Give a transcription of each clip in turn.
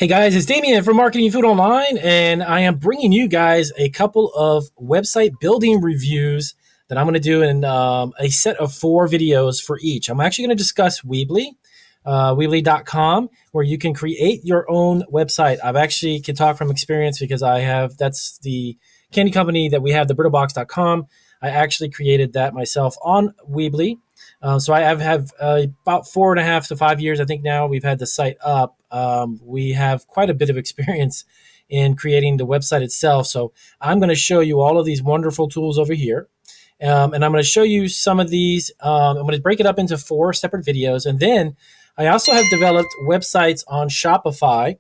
Hey guys, it's Damien from Marketing Food Online, and I am bringing you guys a couple of website building reviews that I'm going to do in a set of 4 videos for each. I'm actually going to discuss Weebly, Weebly.com, where you can create your own website. I've actually can talk from experience because that's the candy company that we have, the BrittleBox.com. I actually created that myself on Weebly. So I have about 4.5 to 5 years, I think now we've had the site up. We have quite a bit of experience in creating the website itself. So I'm going to show you all of these wonderful tools over here. And I'm going to show you some of these. I'm going to break it up into 4 separate videos. And then I also have developed websites on Shopify.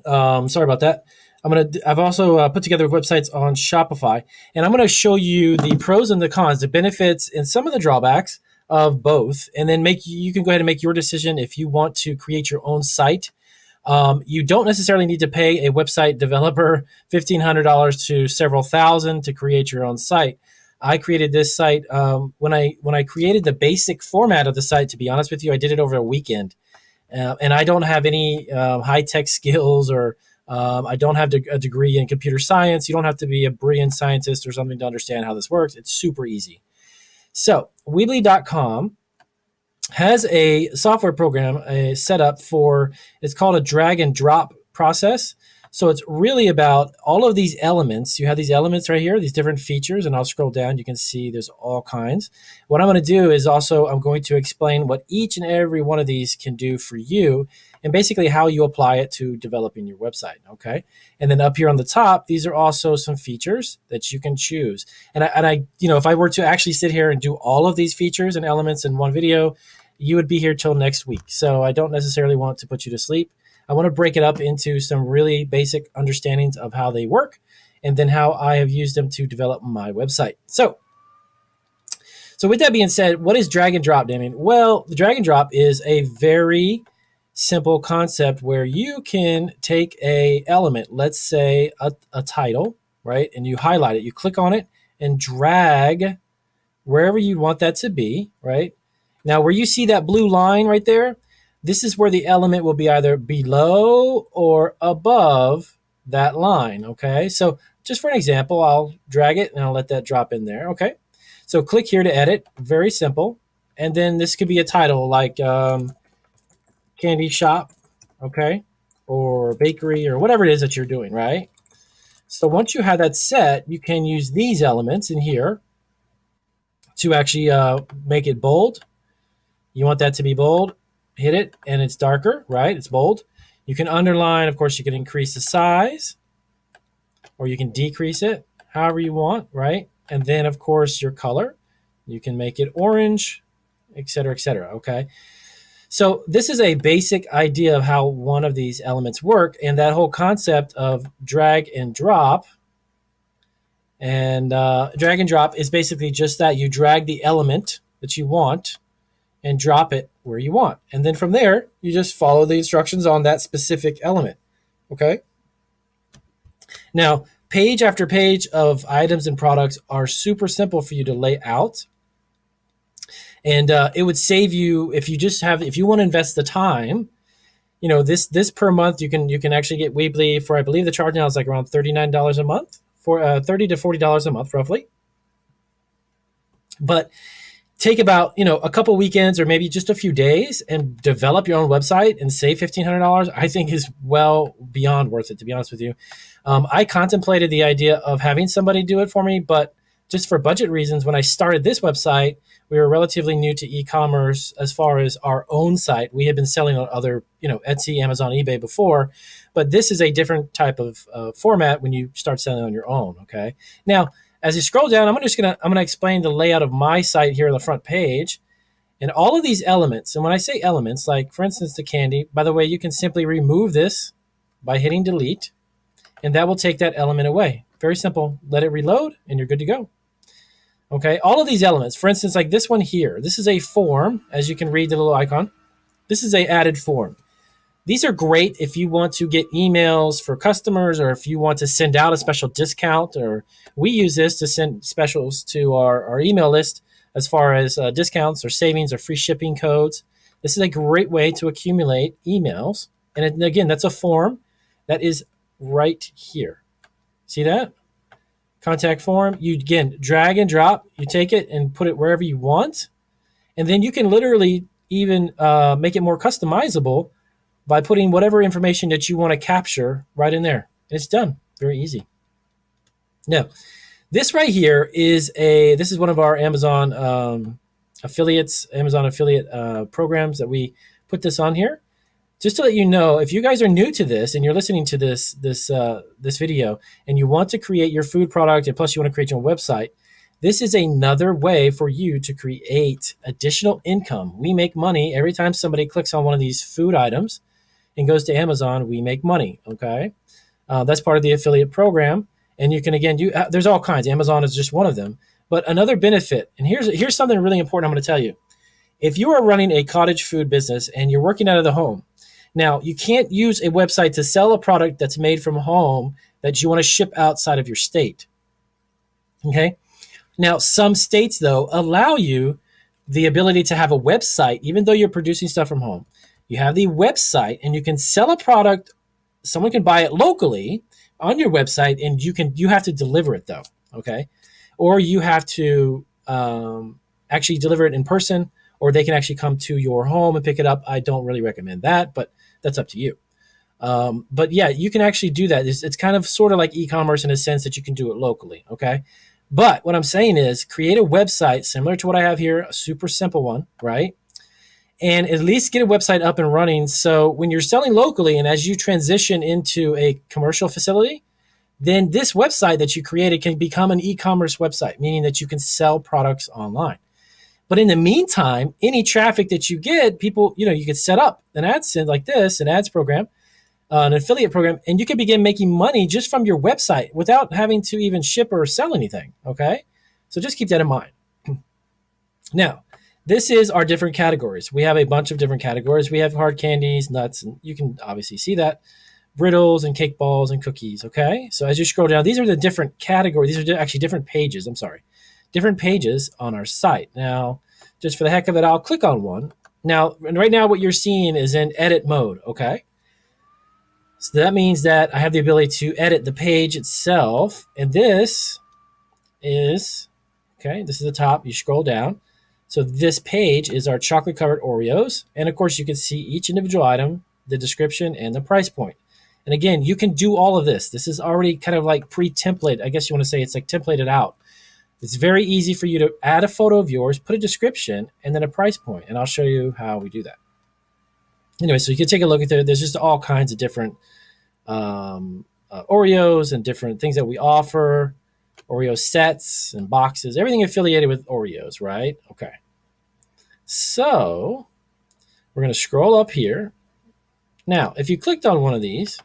Sorry about that. I've also put together websites on Shopify, and I'm going to show you the pros and the cons, the benefits and some of the drawbacks of both. And then you can go ahead and make your decision if you want to create your own site. You don't necessarily need to pay a website developer $1,500 to several thousand to create your own site. I created this site when I created the basic format of the site. To be honest with you, I did it over a weekend, and I don't have any high-tech skills or I don't have a degree in computer science. You don't have to be a brilliant scientist or something to understand how this works. It's super easy. So Weebly.com has a software program set up it's called a drag and drop process. So it's really about all of these elements. You have these elements right here, these different features, and I'll scroll down. You can see there's all kinds. What I'm going to do is I'm going to explain what each and every one of these can do for you and basically how you apply it to developing your website, okay? And then up here on the top, these are also some features that you can choose. And I if I were to actually sit here and do all of these features and elements in one video, you would be here till next week. So I don't necessarily want to put you to sleep. I want to break it up into some really basic understandings of how they work and then how I have used them to develop my website. So with that being said, what is drag and drop, Damien? Well, the drag and drop is a very simple concept where you can take a element, let's say a title, right? And you highlight it, you click on it and drag wherever you want that to be, right? Now, where you see that blue line right there, this is where the element will be either below or above that line, okay? So just for an example, I'll drag it and I'll let that drop in there, okay? So click here to edit, very simple. And then this could be a title like candy shop, okay? Or bakery or whatever it is that you're doing, right? So once you have that set, you can use these elements in here to actually make it bold. You want that to be bold. Hit it and it's darker, right? It's bold. You can underline, of course, you can increase the size or you can decrease it however you want, right? And then, of course, your color. You can make it orange, et cetera, okay? So this is a basic idea of how one of these elements work, and that whole concept of drag and drop. And drag and drop is basically just that. You drag the element that you want and drop it where you want. And then from there, you just follow the instructions on that specific element, okay? Now, page after page of items and products are super simple for you to lay out. And it would save you if you want to invest the time, this per month, you can actually get Weebly for, I believe the charge now is like around $39 a month, for $30 to $40 a month, roughly. But take about, a couple weekends or maybe just a few days and develop your own website and save $1,500, I think is well beyond worth it, to be honest with you. I contemplated the idea of having somebody do it for me, but just for budget reasons, when I started this website, we were relatively new to e-commerce as far as our own site. We had been selling on other, Etsy, Amazon, eBay before, but this is a different type of format when you start selling on your own, okay? Now, as you scroll down, I'm gonna explain the layout of my site here on the front page, and all of these elements. And when I say elements, like for instance the candy, by the way, you can simply remove this by hitting delete, and that will take that element away. Very simple. Let it reload, and you're good to go. Okay. All of these elements, for instance, like this one here, this is a form. As you can read the little icon, this is a added form. These are great if you want to get emails for customers or if you want to send out a special discount, or we use this to send specials to our email list as far as discounts or savings or free shipping codes. This is a great way to accumulate emails And again, that's a form that is right here. See that? Contact form. You, again, drag and drop. You take it and put it wherever you want. And then you can literally even make it more customizable by putting whatever information that you want to capture right in there. And it's done. Very easy. Now, this right here is one of our Amazon affiliate programs that we put this on here. Just to let you know, if you guys are new to this and you're listening to this video and you want to create your food product and plus you want to create your own website, this is another way for you to create additional income. We make money every time somebody clicks on one of these food items and goes to Amazon. We make money. Okay, that's part of the affiliate program. And you can, again, there's all kinds. Amazon is just one of them. But another benefit, and here's something really important I'm going to tell you. If you are running a cottage food business and you're working out of the home, now you can't use a website to sell a product that's made from home that you want to ship outside of your state. Okay? Now, some states, though, allow you the ability to have a website, even though you're producing stuff from home. You have the website, and you can sell a product. Someone can buy it locally on your website, and you have to deliver it, though, okay? Or you have to actually deliver it in person, or they can actually come to your home and pick it up. I don't really recommend that, but that's up to you. But, yeah, you can actually do that. It's kind of sort of like e-commerce in a sense that you can do it locally, okay? But what I'm saying is create a website similar to what I have here, a super simple one, right? And at least get a website up and running. So when you're selling locally and as you transition into a commercial facility, then this website that you created can become an e-commerce website, meaning that you can sell products online. But in the meantime, any traffic that you get, people, you can set up an AdSense like this, an ads program, an affiliate program, and you can begin making money just from your website without having to even ship or sell anything, okay? So just keep that in mind. Now, this is our different categories. We have a bunch of different categories. We have hard candies, nuts, and you can obviously see that, brittles and cake balls and cookies, okay? So as you scroll down, these are the different categories. These are actually different pages, different pages on our site. Now, just for the heck of it, I'll click on one. Now, right now what you're seeing is in edit mode, okay? So that means that I have the ability to edit the page itself. And this is the top. You scroll down. So this page is our chocolate-covered Oreos. And, of course, you can see each individual item, the description, and the price point. And, again, you can do all of this. This is already kind of like pre-template. I guess you want to say it's like templated out. It's very easy for you to add a photo of yours, put a description, and then a price point. And I'll show you how we do that. Anyway, so you can take a look at there. There's just all kinds of different Oreos and different things that we offer, Oreo sets and boxes, everything affiliated with Oreos, right? Okay. So we're going to scroll up here. Now, if you clicked on one of these,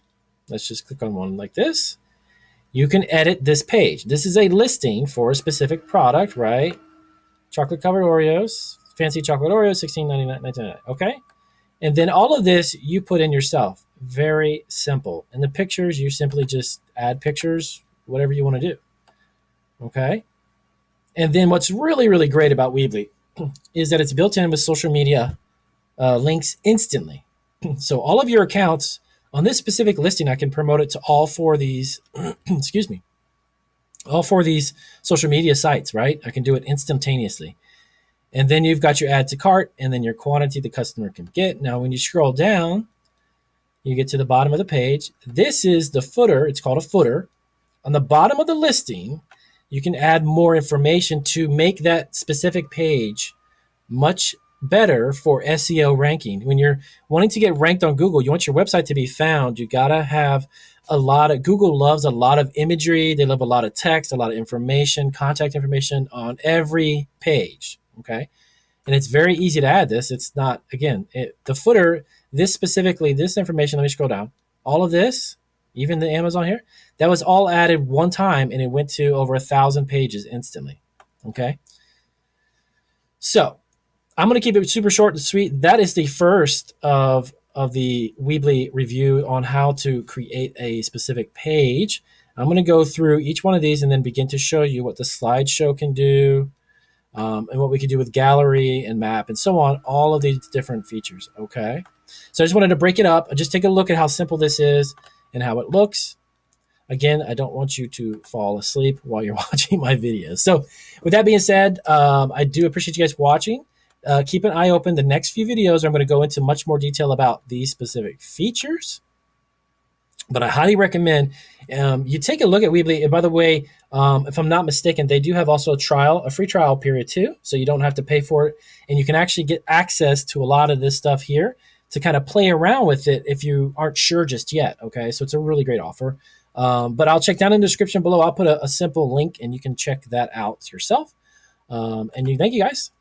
let's just click on one like this, you can edit this page. This is a listing for a specific product, right? Chocolate-covered Oreos, fancy chocolate Oreos, $16.99, $19.99, okay? And then all of this you put in yourself. Very simple. And the pictures, you simply just add pictures, whatever you want to do. Okay? And then what's really, really great about Weebly is that it's built in with social media links instantly. So all of your accounts on this specific listing, I can promote it to all four of these, excuse me, all four of these social media sites, right? I can do it instantaneously. And then you've got your add to cart and then your quantity the customer can get. Now, when you scroll down, you get to the bottom of the page. This is the footer. It's called a footer. On the bottom of the listing, you can add more information to make that specific page much better for SEO ranking. When you're wanting to get ranked on Google, you want your website to be found. You got to have Google loves a lot of imagery. They love a lot of text, a lot of information, contact information on every page. Okay. And it's very easy to add this. It's not, again, the footer, this information, let me scroll down. All of this, even the Amazon here, that was all added one time and it went to over 1,000 pages instantly. Okay. So I'm going to keep it super short and sweet. That is the first of the Weebly review on how to create a specific page. I'm going to go through each one of these and then begin to show you what the slideshow can do, and what we can do with gallery and map and so on, all of these different features. Okay. So I just wanted to break it up. Just take a look at how simple this is and how it looks. Again, I don't want you to fall asleep while you're watching my videos. So with that being said, I do appreciate you guys watching. Keep an eye open. The next few videos, I'm going to go into much more detail about these specific features. But I highly recommend you take a look at Weebly. And by the way, if I'm not mistaken, they do have also a free trial period too. So you don't have to pay for it. And you can actually get access to a lot of this stuff here to kind of play around with it if you aren't sure just yet. Okay, so it's a really great offer. But I'll check down in the description below. I'll put a simple link and you can check that out yourself. And thank you guys.